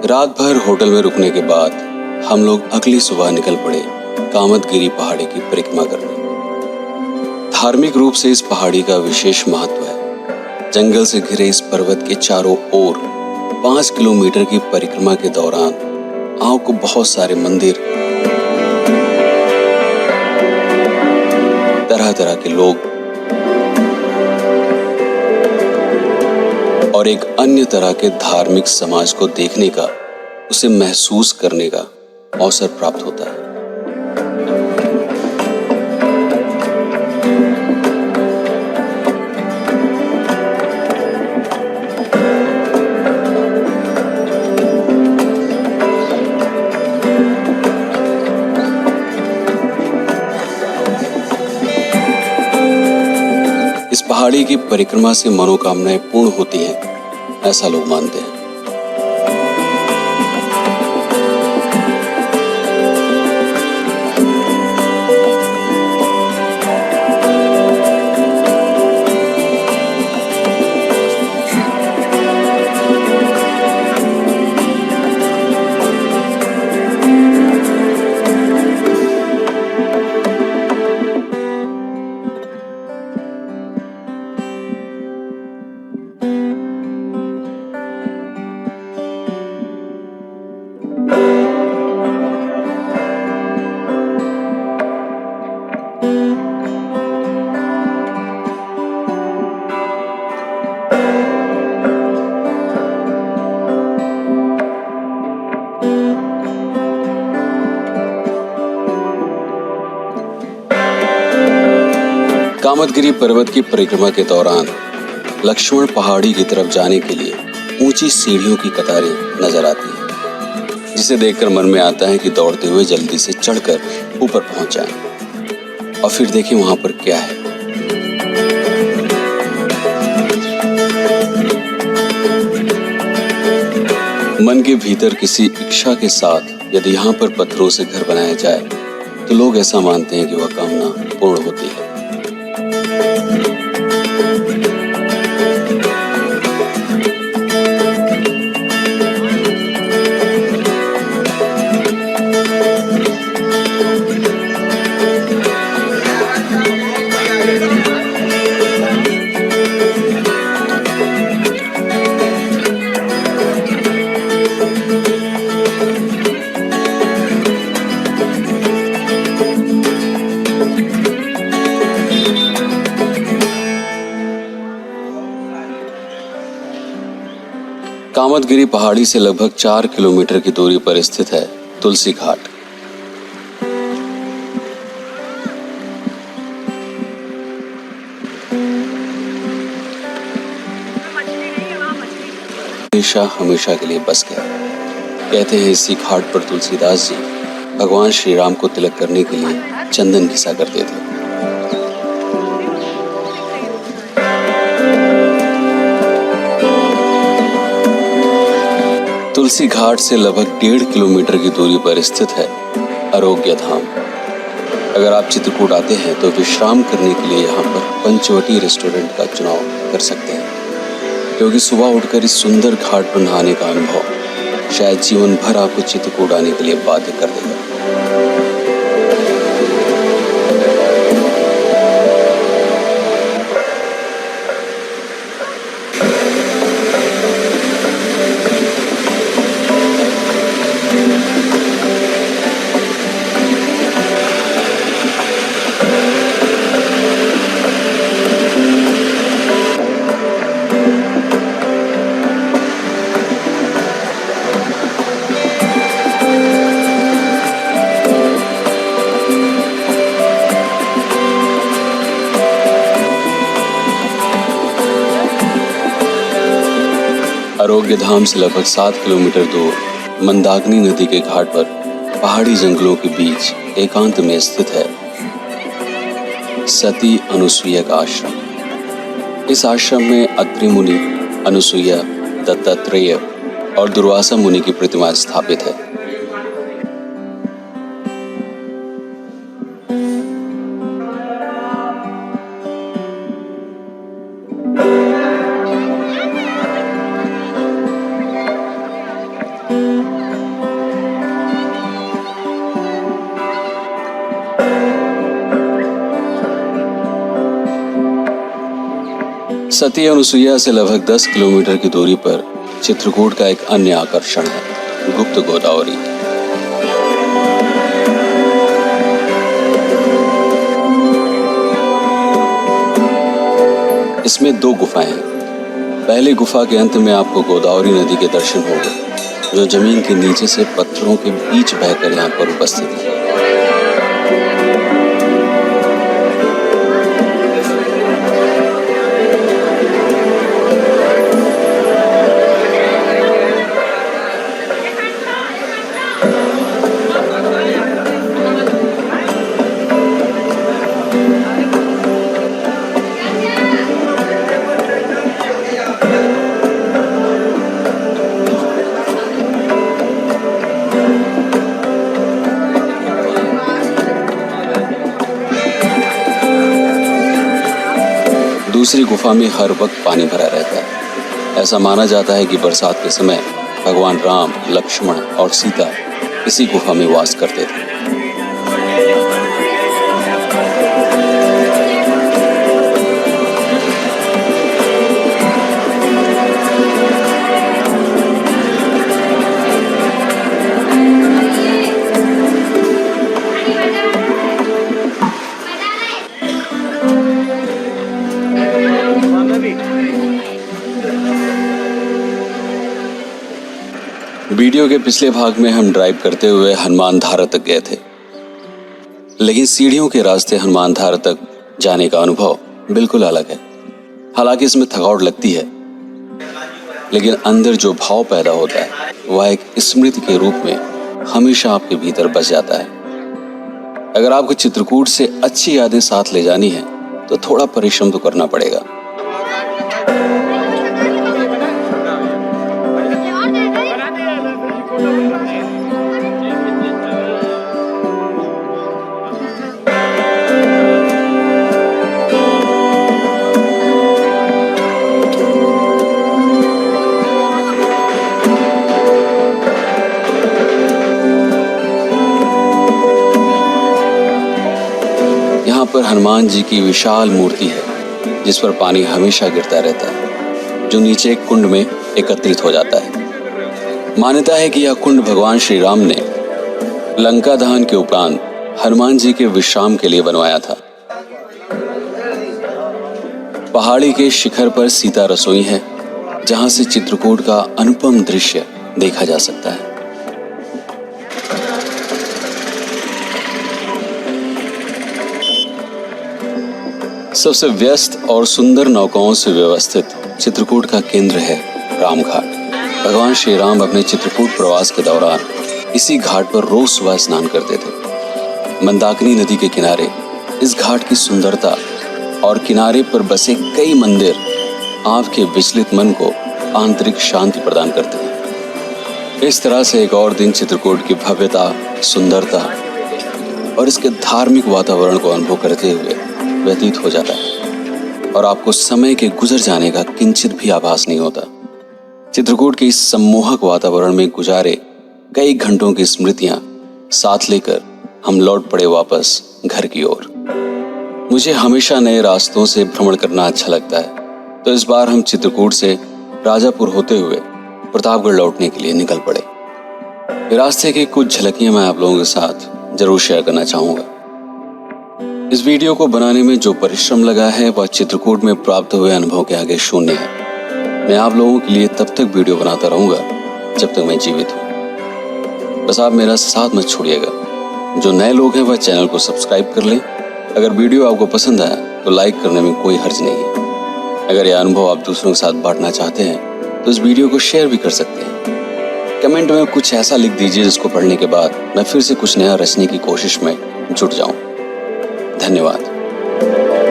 रात भर होटल में रुकने के बाद हम लोग अगली सुबह निकल पड़े कामदगिरी पहाड़ी की परिक्रमा करने। धार्मिक रूप से इस पहाड़ी का विशेष महत्व है। जंगल से घिरे इस पर्वत के चारों ओर 5 किलोमीटर की परिक्रमा के दौरान आपको बहुत सारे मंदिर, तरह तरह के लोग और एक अन्य तरह के धार्मिक समाज को देखने का, उसे महसूस करने का अवसर प्राप्त होता है। इस पहाड़ी की परिक्रमा से मनोकामनाएं पूर्ण होती हैं, ऐसा लोग मानते हैं। कामदगिरी पर्वत की परिक्रमा के दौरान लक्ष्मण पहाड़ी की तरफ जाने के लिए ऊंची सीढ़ियों की कतारें नजर आती हैं, जिसे देखकर मन में आता है कि दौड़ते हुए जल्दी से चढ़कर ऊपर पहुंच जाएं। और फिर देखें वहां पर क्या है। मन के भीतर किसी इच्छा के साथ यदि यहाँ पर पत्थरों से घर बनाया जाए तो लोग ऐसा मानते हैं कि वह कामना पूर्ण होती है। कामदगिरी पहाड़ी से लगभग 4 किलोमीटर की दूरी पर स्थित है तुलसी घाट। हमेशा हमेशा के लिए बस गया। कहते हैं इसी घाट पर तुलसीदास जी भगवान श्री राम को तिलक करने के लिए चंदन घिसा करते थे। तुलसी घाट से लगभग 1.5 किलोमीटर की दूरी पर स्थित है आरोग्य धाम। अगर आप चित्रकूट आते हैं तो विश्राम करने के लिए यहाँ पर पंचवटी रेस्टोरेंट का चुनाव कर सकते हैं, क्योंकि सुबह उठकर इस सुंदर घाट पर नहाने का अनुभव शायद जीवन भर आपको चित्रकूट आने के लिए बाध्य कर देगा। आरोग्य धाम से लगभग 7 किलोमीटर दूर मंदाकिनी नदी के घाट पर पहाड़ी जंगलों के बीच एकांत में स्थित है सती अनुसुईया का आश्रम। इस आश्रम में अत्रि मुनि, अनुसुईया, दत्तात्रेय और दुर्वासा मुनि की प्रतिमा स्थापित है। सती अनुसुईया से लगभग 10 किलोमीटर की दूरी पर चित्रकूट का एक अन्य आकर्षण है गुप्त गोदावरी। इसमें 2 गुफाएं हैं। पहली गुफा के अंत में आपको गोदावरी नदी के दर्शन होंगे, जो जमीन के नीचे से पत्थरों के बीच बहकर यहाँ पर उपस्थित है। दूसरी गुफा में हर वक्त पानी भरा रहता है। ऐसा माना जाता है कि बरसात के समय भगवान राम, लक्ष्मण और सीता इसी गुफा में वास करते थे। वीडियो के पिछले भाग में हम ड्राइव करते हुए हनुमान धारा तक गए थे, लेकिन सीढ़ियों के रास्ते हनुमान धारा तक जाने का अनुभव बिल्कुल अलग है। हालांकि इसमें थकावट लगती है, लेकिन अंदर जो भाव पैदा होता है वह एक स्मृति के रूप में हमेशा आपके भीतर बस जाता है। अगर आपको चित्रकूट से अच्छी यादें साथ ले जानी है तो थोड़ा परिश्रम तो करना पड़ेगा। यहाँ पर हनुमान जी की विशाल मूर्ति है, जिस पर पानी हमेशा गिरता रहता है, जो नीचे एक कुंड में एकत्रित हो जाता है। मान्यता है कि यह कुंड भगवान श्री राम ने लंका दहन के उपरांत हनुमान जी के विश्राम के लिए बनवाया था। पहाड़ी के शिखर पर सीता रसोई है, जहां से चित्रकूट का अनुपम दृश्य देखा जा सकता है। सबसे व्यस्त और सुंदर नौकाओं से व्यवस्थित चित्रकूट का केंद्र है रामघाट। भगवान श्री राम अपने चित्रकूट प्रवास के दौरान इसी घाट पर रोज सुबह स्नान करते थे। मंदाकिनी नदी के किनारे इस घाट की सुंदरता और किनारे पर बसे कई मंदिर आपके विचलित मन को आंतरिक शांति प्रदान करते हैं। इस तरह से एक और दिन चित्रकूट की भव्यता, सुंदरता और इसके धार्मिक वातावरण को अनुभव करते हुए व्यतीत हो जाता है और आपको समय के गुजर जाने का किंचित भी आभास नहीं होता। चित्रकूट के इस सम्मोहक वातावरण में गुजारे कई घंटों की स्मृतियां साथ लेकर हम लौट पड़े वापस घर की ओर। मुझे हमेशा नए रास्तों से भ्रमण करना अच्छा लगता है, तो इस बार हम चित्रकूट से राजापुर होते हुए प्रतापगढ़ लौटने के लिए निकल पड़े। रास्ते की कुछ झलकियां मैं आप लोगों के साथ जरूर शेयर करना चाहूंगा। इस वीडियो को बनाने में जो परिश्रम लगा है वह चित्रकूट में प्राप्त हुए अनुभव के आगे शून्य है। मैं आप लोगों के लिए तब तक वीडियो बनाता रहूंगा जब तक मैं जीवित हूँ। बस आप मेरा साथ मत छोड़िएगा। जो नए लोग हैं वह चैनल को सब्सक्राइब कर लें। अगर वीडियो आपको पसंद आया तो लाइक करने में कोई हर्ज नहीं है। अगर यह अनुभव आप दूसरों के साथ बांटना चाहते हैं तो इस वीडियो को शेयर भी कर सकते हैं। कमेंट में कुछ ऐसा लिख दीजिए जिसको पढ़ने के बाद मैं फिर से कुछ नया रचने की कोशिश में जुट जाऊं। धन्यवाद।